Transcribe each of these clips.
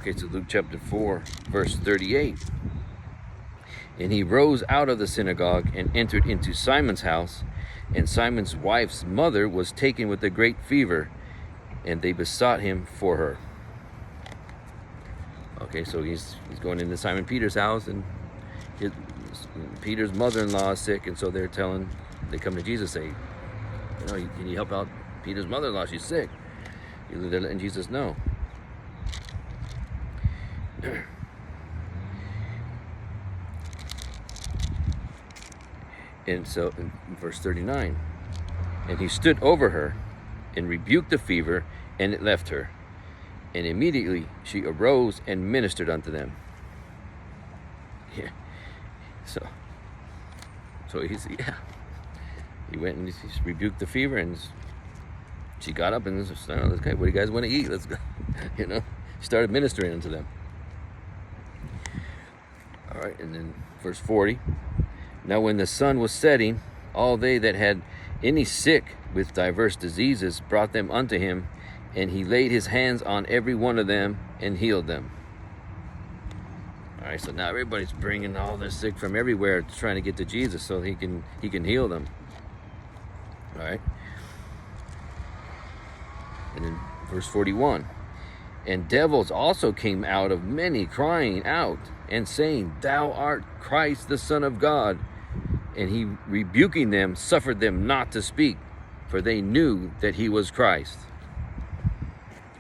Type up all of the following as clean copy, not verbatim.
Okay, so Luke chapter 4, verse 38. And he rose out of the synagogue and entered into Simon's house. And Simon's wife's mother was taken with a great fever, and they besought him for her. Okay, so he's going into Simon Peter's house, and Peter's mother-in-law is sick, and so they come to Jesus, say, can you help out Peter's mother-in-law? She's sick. And Jesus, no. And so in verse 39, and he stood over her and rebuked the fever, and it left her. And immediately she arose and ministered unto them. Yeah. So he went and he rebuked the fever, and she got up and said, "What do you guys want to eat? Let's go." Started ministering unto them. All right, and then verse 40. Now when the sun was setting, all they that had any sick with diverse diseases brought them unto him, and he laid his hands on every one of them and healed them. All right, so now everybody's bringing all their sick from everywhere, trying to get to Jesus so he can heal them. All right. And then verse 41. And devils also came out of many, crying out and saying, Thou art Christ, the Son of God. And he, rebuking them, suffered them not to speak, for they knew that he was Christ.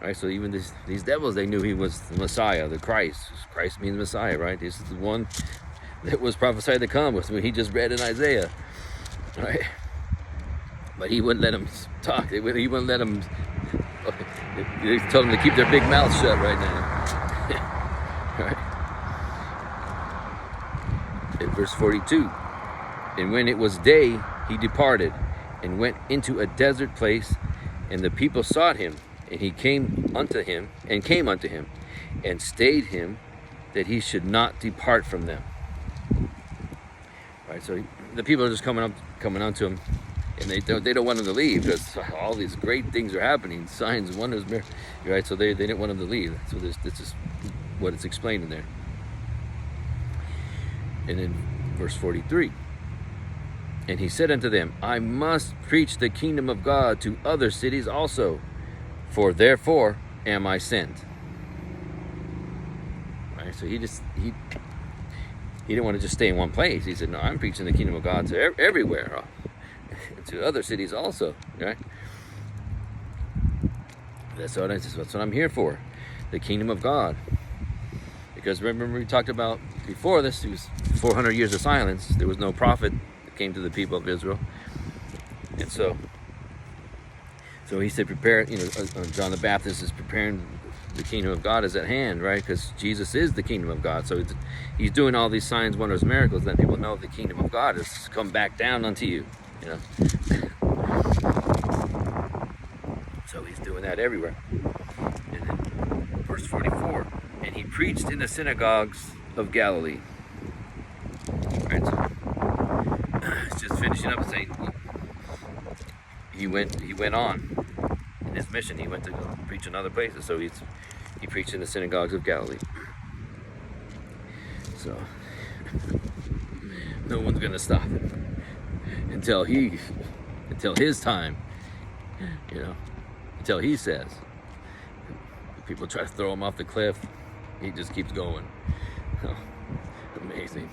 All right, so even these devils, they knew he was the Messiah, the Christ. Christ means Messiah, right? This is the one that was prophesied to come, with what he just read in Isaiah. All right? But he wouldn't let them talk. He wouldn't let them. He told them to keep their big mouths shut right now. All right. In verse 42. And when it was day, he departed and went into a desert place, and the people sought him, and he came unto him, and stayed him, that he should not depart from them. All right, so the people are just coming unto him, and they don't want him to leave, because all these great things are happening, signs, wonders, miracles. Right? So they didn't want him to leave. So this is what it's explained in there. And in verse 43. And he said unto them, I must preach the kingdom of God to other cities also, for therefore am I sent. Right? So he didn't want to just stay in one place. He said, no, I'm preaching the kingdom of God to everywhere, to other cities also. Right? That's what I'm here for, the kingdom of God. Because remember we talked about before this, it was 400 years of silence. There was no prophet came to the people of Israel, and so he said, prepare. John the Baptist is preparing, the kingdom of God is at hand, right? Because Jesus is the kingdom of God. So he's doing all these signs, wonders, miracles, letting people know the kingdom of God has come back down unto you. So he's doing that everywhere. And then verse 44, and he preached in the synagogues of Galilee. Right, so it's just finishing up and saying he went on in his mission. He went to go preach in other places. So he preached in the synagogues of Galilee. So no one's gonna stop him until his time, until he says. People try to throw him off the cliff, he just keeps going. Amazing.